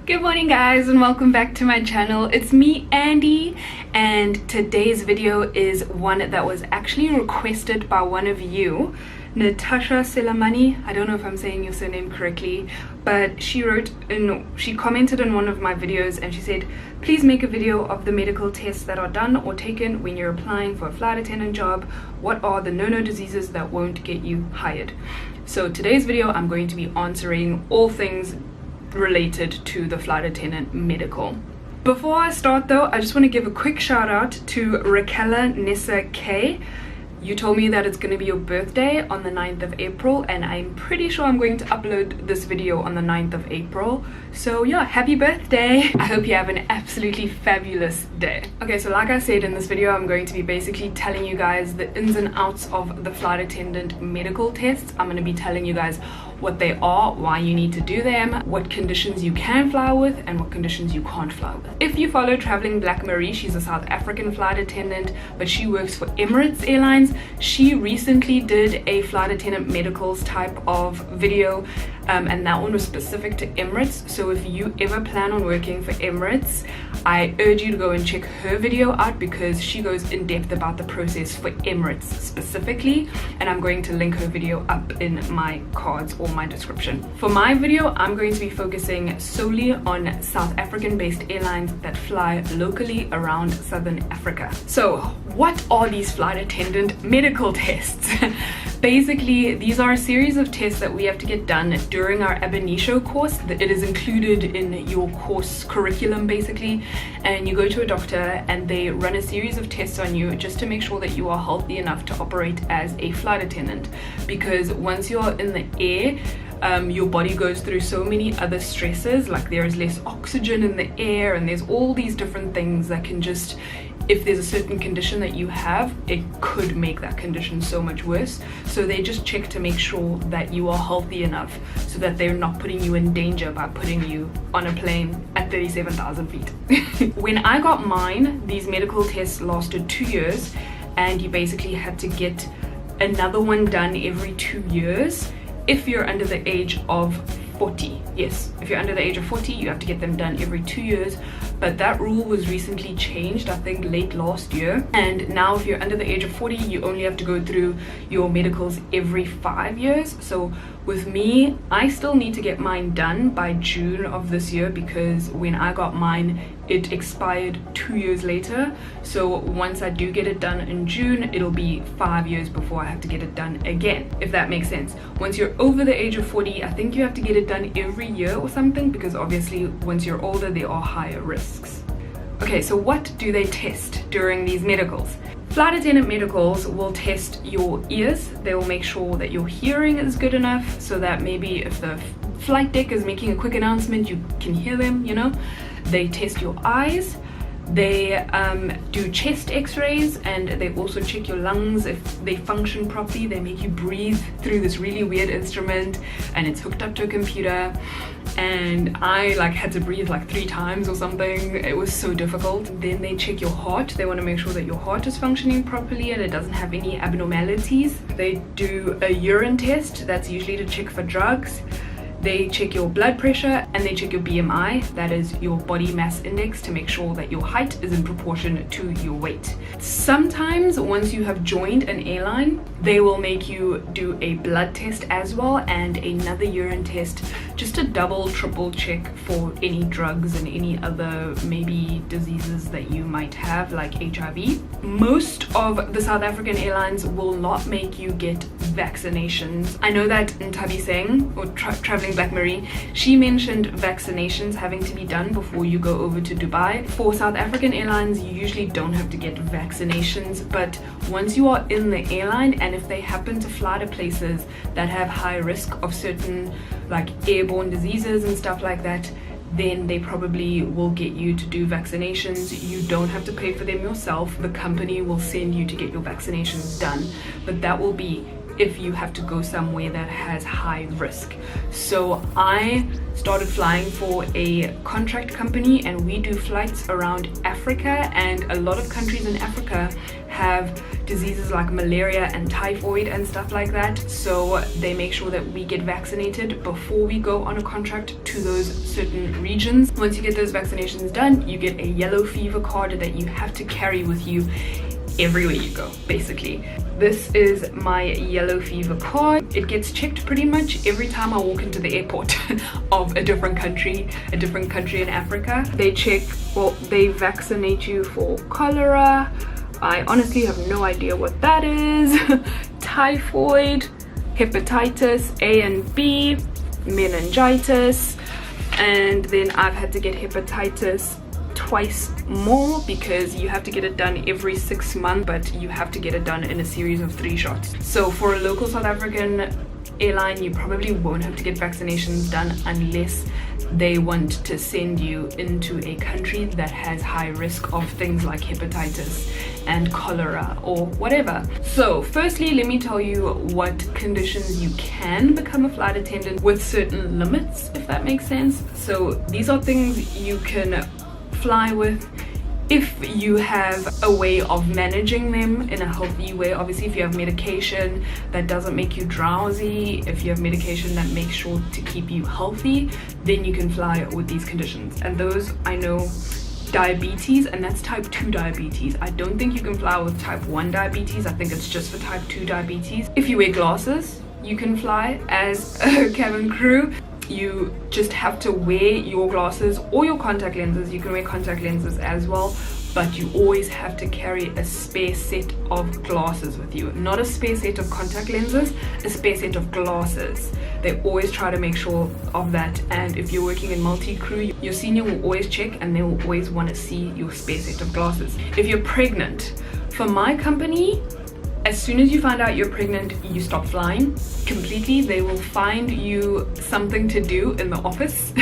Good morning guys and welcome back to my channel. It's me, Andy, and today's video is one that was actually requested by one of you, Natasha Selamani. I don't know if I'm saying your surname correctly, but she commented in one of my videos and she said, please make a video of the medical tests that are done or taken when you're applying for a flight attendant job. What are the no-no diseases that won't get you hired? So today's video I'm going to be answering all things related to the flight attendant medical. Before I start though, I just want to give a quick shout out to Raquela Nessa K. You told me that it's going to be your birthday on the 9th of April, and I'm pretty sure I'm going to upload this video on the 9th of April. So yeah, happy birthday! I hope you have an absolutely fabulous day. Okay, so like I said in this video, I'm going to be basically telling you guys the ins and outs of the flight attendant medical tests. I'm going to be telling you guys what they are, why you need to do them, what conditions you can fly with, and what conditions you can't fly with. If you follow Traveling Black Marie, she's a South African flight attendant, but she works for Emirates Airlines. She recently did a flight attendant medicals type of video, and that one was specific to Emirates. So if you ever plan on working for Emirates, I urge you to go and check her video out because she goes in depth about the process for Emirates specifically, and I'm going to link her video up in my cards or my description. For my video, I'm going to be focusing solely on South African based airlines that fly locally around Southern Africa. So what are these flight attendant medical tests? Basically, these are a series of tests that we have to get done during our ab initio course. It is included in your course curriculum basically, and you go to a doctor and they run a series of tests on you just to make sure that you are healthy enough to operate as a flight attendant, because once you're in the air, your body goes through so many other stresses, like there is less oxygen in the air and there's all these different things that can just, if there's a certain condition that you have, it could make that condition so much worse. So they just check to make sure that you are healthy enough so that they're not putting you in danger by putting you on a plane at 37,000 feet. When I got mine, these medical tests lasted 2 years, and you basically had to get another one done every 2 years if you're under the age of 40. Yes, if you're under the age of 40, you have to get them done every 2 years. But that rule was recently changed, I think late last year, and now if you're under the age of 40, you only have to go through your medicals every 5 years. So with me, I still need to get mine done by June of this year, because when I got mine, it expired 2 years later. So once I do get it done in June, it'll be 5 years before I have to get it done again, if that makes sense. Once you're over the age of 40, I think you have to get it done every year or something, because obviously once you're older, there are higher risks. Okay, so what do they test during these medicals? Flight attendant medicals will test your ears. They will make sure that your hearing is good enough so that maybe if the flight deck is making a quick announcement, you can hear them, you know. They test your eyes. They do chest x-rays, and they also check your lungs if they function properly. They make you breathe through this really weird instrument, and it's hooked up to a computer, and I had to breathe 3 times or something. It was so difficult. Then they check your heart. They want to make sure that your heart is functioning properly and it doesn't have any abnormalities. They do a urine test. That's usually to check for drugs. They check your blood pressure, and they check your BMI, that is your body mass index, to make sure that your height is in proportion to your weight. Sometimes once you have joined an airline, they will make you do a blood test as well and another urine test, just to double, triple check for any drugs and any other maybe diseases that you might have, like HIV. Most of the South African airlines will not make you get vaccinations. I know that Ntabi Singh, or Traveling Black Marie, she mentioned vaccinations having to be done before you go over to Dubai. For South African airlines, you usually don't have to get vaccinations, but once you are in the airline, and if they happen to fly to places that have high risk of certain airborne diseases and stuff like that, then they probably will get you to do vaccinations. You don't have to pay for them yourself. The company will send you to get your vaccinations done, but that will be if you have to go somewhere that has high risk. So I started flying for a contract company, and we do flights around Africa, and a lot of countries in Africa have diseases like malaria and typhoid and stuff like that, so they make sure that we get vaccinated before we go on a contract to those certain regions. Once you get those vaccinations done, you get a yellow fever card that you have to carry with you everywhere you go, basically. This is my yellow fever card. It gets checked pretty much every time I walk into the airport of a different country in Africa. They check, well, they vaccinate you for cholera. I honestly have no idea what that is. Typhoid, hepatitis A and B, meningitis, and then I've had to get hepatitis twice more because you have to get it done every 6 months, but you have to get it done in a series of 3 shots. So for a local South African airline, you probably won't have to get vaccinations done unless they want to send you into a country that has high risk of things like hepatitis and cholera or whatever. So firstly, let me tell you what conditions you can become a flight attendant with certain limits, if that makes sense. So these are things you can fly with if you have a way of managing them in a healthy way. Obviously, if you have medication that doesn't make you drowsy, if you have medication that makes sure to keep you healthy, then you can fly with these conditions. And those, I know, diabetes, and that's type 2 diabetes. I don't think you can fly with type 1 diabetes. I think it's just for type 2 diabetes. If you wear glasses, you can fly as a cabin crew. You just have to wear your glasses or your contact lenses. You can wear contact lenses as well, but you always have to carry a spare set of glasses with you. Not a spare set of contact lenses, a spare set of glasses. They always try to make sure of that. And if you're working in multi-crew, your senior will always check and they will always want to see your spare set of glasses. If you're pregnant, for my company, as soon as you find out you're pregnant, you stop flying completely. They will find you something to do in the office,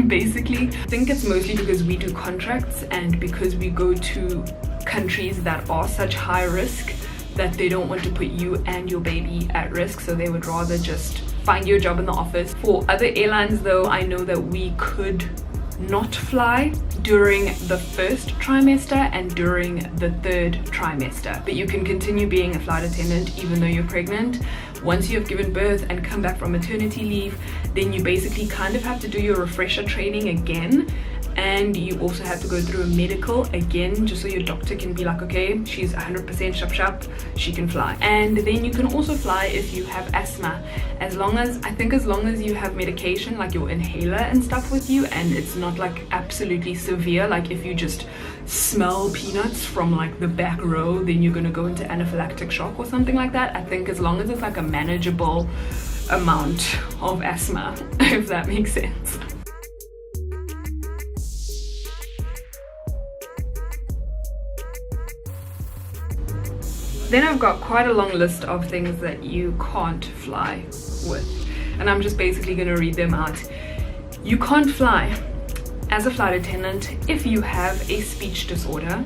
basically. I think it's mostly because we do contracts and because we go to countries that are such high risk that they don't want to put you and your baby at risk, so they would rather just find you a job in the office. For other airlines though, I know that we could not fly during the first trimester and during the 3rd trimester, but you can continue being a flight attendant even though you're pregnant. Once you have given birth and come back from maternity leave, then you basically kind of have to do your refresher training again, and you also have to go through a medical again, just so your doctor can be like, okay, she's 100% sharp, she can fly. And then you can also fly if you have asthma, as long as you have medication like your inhaler and stuff with you, and it's not like absolutely severe, like if you just smell peanuts from like the back row, then you're gonna go into anaphylactic shock or something like that. I think as long as it's like a manageable amount of asthma, if that makes sense. Then I've got quite a long list of things that you can't fly with, and I'm just basically going to read them out. You can't fly as a flight attendant if you have a speech disorder,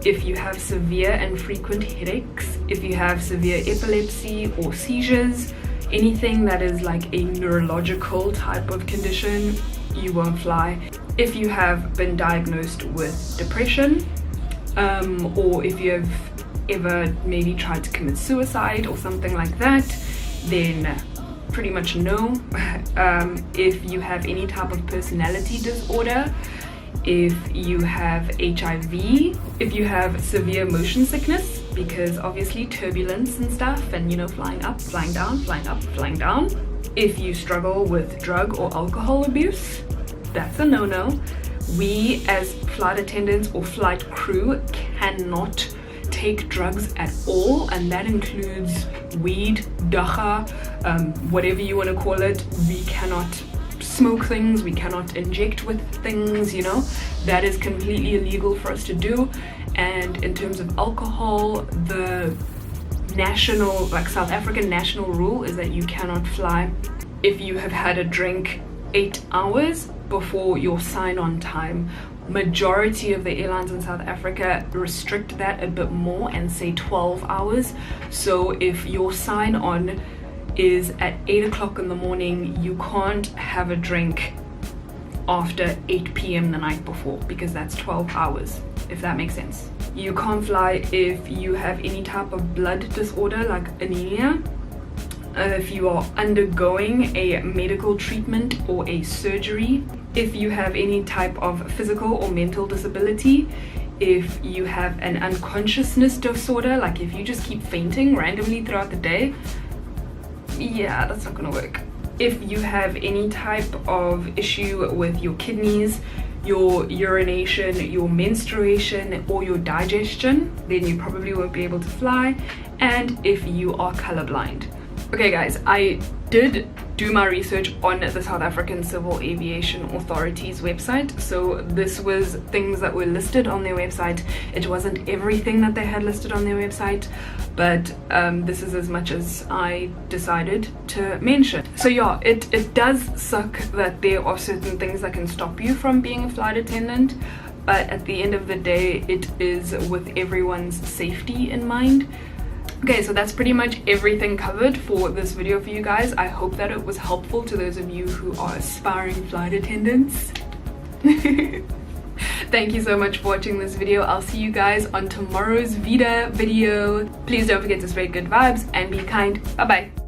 if you have severe and frequent headaches, if you have severe epilepsy or seizures, anything that is like a neurological type of condition, you won't fly. If you have been diagnosed with depression, or if you have ever maybe tried to commit suicide or something like that, then pretty much no. If you have any type of personality disorder, if you have HIV, if you have severe motion sickness, because obviously turbulence and stuff, and you know, flying up, flying down, flying up, flying down. If you struggle with drug or alcohol abuse, that's a no-no. We as flight attendants or flight crew cannot take drugs at all, and that includes weed, dacha, whatever you want to call it. We cannot smoke things, we cannot inject with things, you know, that is completely illegal for us to do. And in terms of alcohol, the national, like South African national rule is that you cannot fly if you have had a drink 8 hours before your sign-on time. Majority of the airlines in South Africa restrict that a bit more and say 12 hours. So if your sign-on is at 8 o'clock in the morning, you can't have a drink after 8 p.m. the night before, because that's 12 hours, if that makes sense. You can't fly if you have any type of blood disorder like anemia, if you are undergoing a medical treatment or a surgery, if you have any type of physical or mental disability, if you have an unconsciousness disorder, like if you just keep fainting randomly throughout the day, yeah, that's not gonna work. If you have any type of issue with your kidneys, your urination, your menstruation, or your digestion, then you probably won't be able to fly. And if you are colorblind. Okay guys, I did do my research on the South African Civil Aviation Authority's website. So this was things that were listed on their website. It wasn't everything that they had listed on their website, but this is as much as I decided to mention. So yeah, it does suck that there are certain things that can stop you from being a flight attendant, but at the end of the day, it is with everyone's safety in mind. Okay, so that's pretty much everything covered for this video for you guys. I hope that it was helpful to those of you who are aspiring flight attendants. Thank you so much for watching this video. I'll see you guys on tomorrow's VEDA video. Please don't forget to spread good vibes and be kind. Bye bye.